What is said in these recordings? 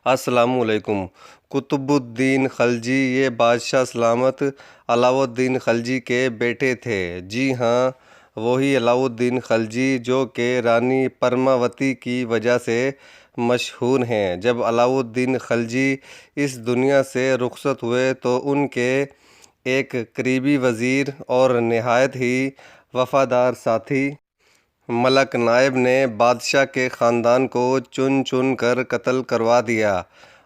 السلام علیکم۔ قطب الدین خلجی یہ بادشاہ سلامت علاؤ الدین خلجی کے بیٹے تھے۔ جی ہاں، وہی علاؤ الدین خلجی جو کہ رانی پرماوتی کی وجہ سے مشہور ہیں۔ جب علاؤ الدین خلجی اس دنیا سے رخصت ہوئے تو ان کے ایک قریبی وزیر اور نہایت ہی وفادار ساتھی ملک نائب نے بادشاہ کے خاندان کو چن چن کر قتل کروا دیا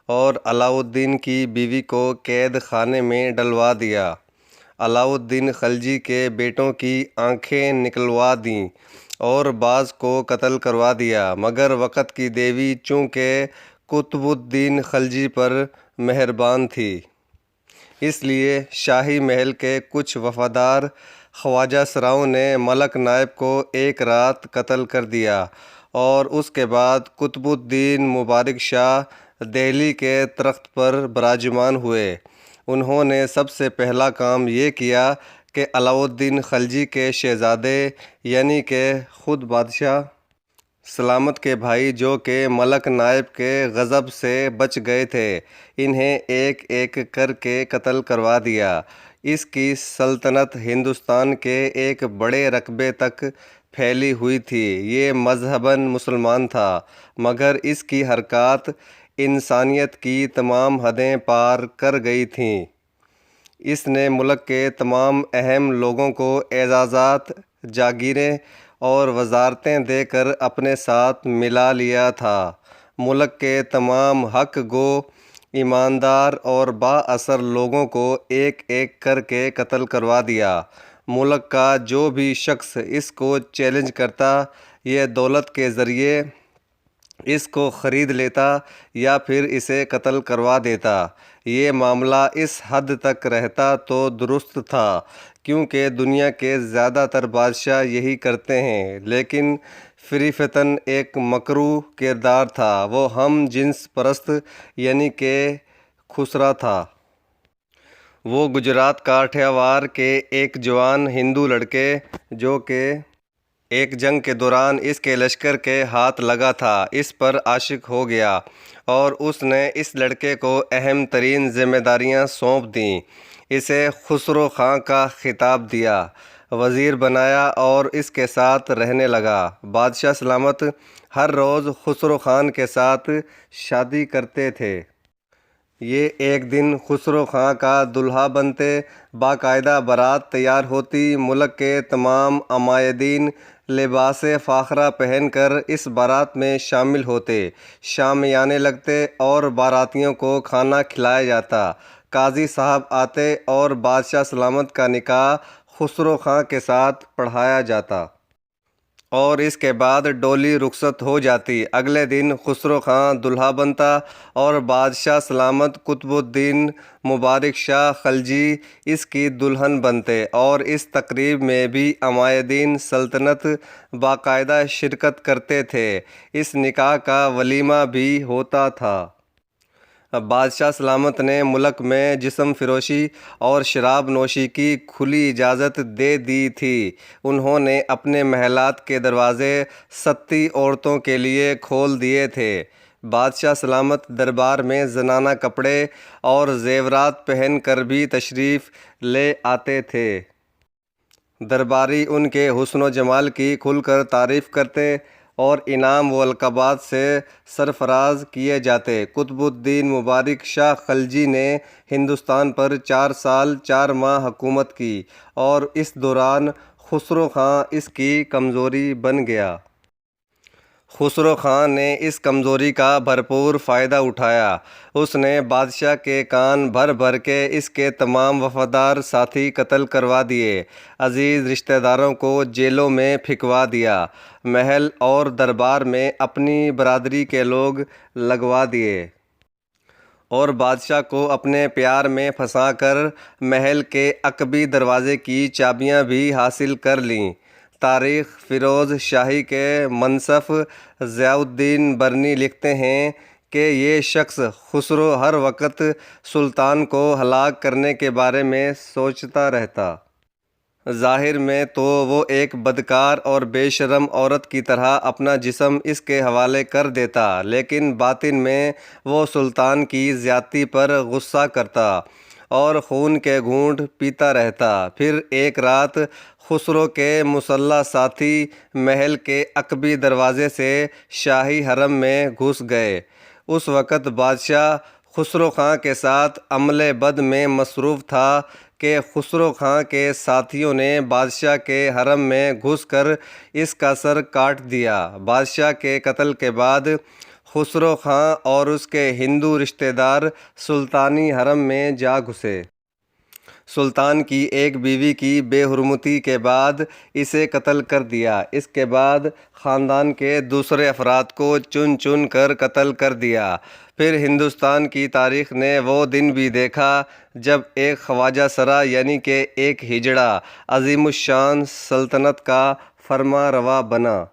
اور علاؤ الدین کی بیوی کو قید خانے میں ڈلوا دیا۔ علاؤ الدین خلجی کے بیٹوں کی آنکھیں نکلوا دیں اور بعض کو قتل کروا دیا، مگر وقت کی دیوی چونکہ قطب الدین خلجی پر مہربان تھی، اس لیے شاہی محل کے کچھ وفادار خواجہ سراؤں نے ملک نائب کو ایک رات قتل کر دیا، اور اس کے بعد قطب الدین مبارک شاہ دہلی کے تخت پر براجمان ہوئے۔ انہوں نے سب سے پہلا کام یہ کیا کہ علاؤ الدین خلجی کے شہزادے یعنی کہ خود بادشاہ سلامت کے بھائی جو کہ ملک نائب کے غضب سے بچ گئے تھے، انہیں ایک ایک کر کے قتل کروا دیا۔ اس کی سلطنت ہندوستان کے ایک بڑے رقبے تک پھیلی ہوئی تھی۔ یہ مذہباً مسلمان تھا، مگر اس کی حرکات انسانیت کی تمام حدیں پار کر گئی تھیں۔ اس نے ملک کے تمام اہم لوگوں کو اعزازات، جاگیریں اور وزارتیں دے کر اپنے ساتھ ملا لیا تھا۔ ملک کے تمام حق گو، ایماندار اور با اثر لوگوں کو ایک ایک کر کے قتل کروا دیا۔ ملک کا جو بھی شخص اس کو چیلنج کرتا، یہ دولت کے ذریعے اس کو خرید لیتا یا پھر اسے قتل کروا دیتا۔ یہ معاملہ اس حد تک رہتا تو درست تھا، کیونکہ دنیا کے زیادہ تر بادشاہ یہی کرتے ہیں، لیکن فریفتاً ایک مکروہ کردار تھا، وہ ہم جنس پرست یعنی کہ خسرا تھا۔ وہ گجرات کاٹھیاوار کے ایک جوان ہندو لڑکے جو کہ ایک جنگ کے دوران اس کے لشکر کے ہاتھ لگا تھا، اس پر عاشق ہو گیا اور اس نے اس لڑکے کو اہم ترین ذمہ داریاں سونپ دیں۔ اسے خسرو خاں کا خطاب دیا، وزیر بنایا اور اس کے ساتھ رہنے لگا۔ بادشاہ سلامت ہر روز خسرو خان کے ساتھ شادی کرتے تھے۔ یہ ایک دن خسرو خاں کا دلہا بنتے، باقاعدہ بارات تیار ہوتی، ملک کے تمام عمائدین لباس فاخرہ پہن کر اس بارات میں شامل ہوتے، شامیانے لگتے اور باراتیوں کو کھانا کھلایا جاتا۔ قاضی صاحب آتے اور بادشاہ سلامت کا نکاح خسرو خاں کے ساتھ پڑھایا جاتا، اور اس کے بعد ڈولی رخصت ہو جاتی۔ اگلے دن خسرو خاں دلہا بنتا اور بادشاہ سلامت قطب الدین مبارک شاہ خلجی اس کی دلہن بنتے، اور اس تقریب میں بھی عمائدین سلطنت باقاعدہ شرکت کرتے تھے۔ اس نکاح کا ولیمہ بھی ہوتا تھا۔ بادشاہ سلامت نے ملک میں جسم فروشی اور شراب نوشی کی کھلی اجازت دے دی تھی۔ انہوں نے اپنے محلات کے دروازے ستی عورتوں کے لیے کھول دیے تھے۔ بادشاہ سلامت دربار میں زنانہ کپڑے اور زیورات پہن کر بھی تشریف لے آتے تھے۔ درباری ان کے حسن و جمال کی کھل کر تعریف کرتے اور انعام و القابات سے سرفراز کیے جاتے۔ قطب الدین مبارک شاہ خلجی نے ہندوستان پر 4 سال 4 ماہ حکومت کی، اور اس دوران خسرو خاں اس کی کمزوری بن گیا۔ خسرو خان نے اس کمزوری کا بھرپور فائدہ اٹھایا۔ اس نے بادشاہ کے کان بھر بھر کے اس کے تمام وفادار ساتھی قتل کروا دیے، عزیز رشتہ داروں کو جیلوں میں پھینکوا دیا، محل اور دربار میں اپنی برادری کے لوگ لگوا دیے، اور بادشاہ کو اپنے پیار میں پھنسا کر محل کے عقبی دروازے کی چابیاں بھی حاصل کر لیں۔ تاریخ فیروز شاہی کے منصف ضیاء الدین برنی لکھتے ہیں کہ یہ شخص خسرو ہر وقت سلطان کو ہلاک کرنے کے بارے میں سوچتا رہتا۔ ظاہر میں تو وہ ایک بدکار اور بے شرم عورت کی طرح اپنا جسم اس کے حوالے کر دیتا، لیکن باطن میں وہ سلطان کی زیادتی پر غصہ کرتا اور خون کے گھونٹ پیتا رہتا۔ پھر ایک رات خسرو کے مسلح ساتھی محل کے عقبی دروازے سے شاہی حرم میں گھس گئے۔ اس وقت بادشاہ خسرو خاں کے ساتھ عمل بد میں مصروف تھا کہ خسرو خاں کے ساتھیوں نے بادشاہ کے حرم میں گھس کر اس کا سر کاٹ دیا۔ بادشاہ کے قتل کے بعد خسرو خاں اور اس کے ہندو رشتہ دار سلطانی حرم میں جا گھسے۔ سلطان کی ایک بیوی کی بے حرمتی کے بعد اسے قتل کر دیا۔ اس کے بعد خاندان کے دوسرے افراد کو چن چن کر قتل کر دیا۔ پھر ہندوستان کی تاریخ نے وہ دن بھی دیکھا جب ایک خواجہ سرا یعنی کہ ایک ہجڑا عظیم الشان سلطنت کا فرما روا بنا۔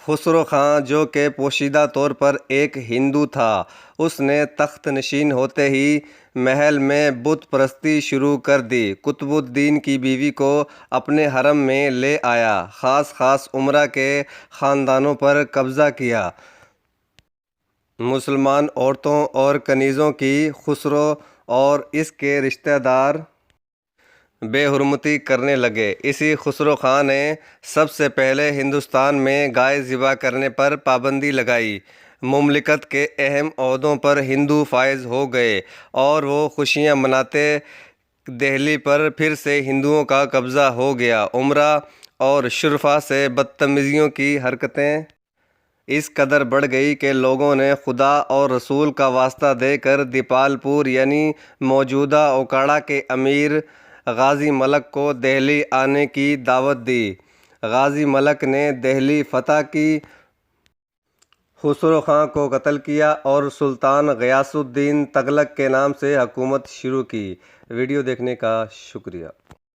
خسرو خاں جو کہ پوشیدہ طور پر ایک ہندو تھا، اس نے تخت نشین ہوتے ہی محل میں بت پرستی شروع کر دی۔ قطب الدین کی بیوی کو اپنے حرم میں لے آیا، خاص امراء کے خاندانوں پر قبضہ کیا۔ مسلمان عورتوں اور کنیزوں کی خسرو اور اس کے رشتہ دار بے حرمتی کرنے لگے۔ اسی خسرو خاں نے سب سے پہلے ہندوستان میں گائے ذبح کرنے پر پابندی لگائی۔ مملکت کے اہم عہدوں پر ہندو فائز ہو گئے اور وہ خوشیاں مناتے۔ دہلی پر پھر سے ہندوؤں کا قبضہ ہو گیا۔ امراء اور شرفاء سے بدتمیزیوں کی حرکتیں اس قدر بڑھ گئی کہ لوگوں نے خدا اور رسول کا واسطہ دے کر دیپال پور یعنی موجودہ اوکاڑا کے امیر غازی ملک کو دہلی آنے کی دعوت دی۔ غازی ملک نے دہلی فتح کی، خسرو خاں کو قتل کیا اور سلطان غیاث الدین تغلق کے نام سے حکومت شروع کی۔ ویڈیو دیکھنے کا شکریہ۔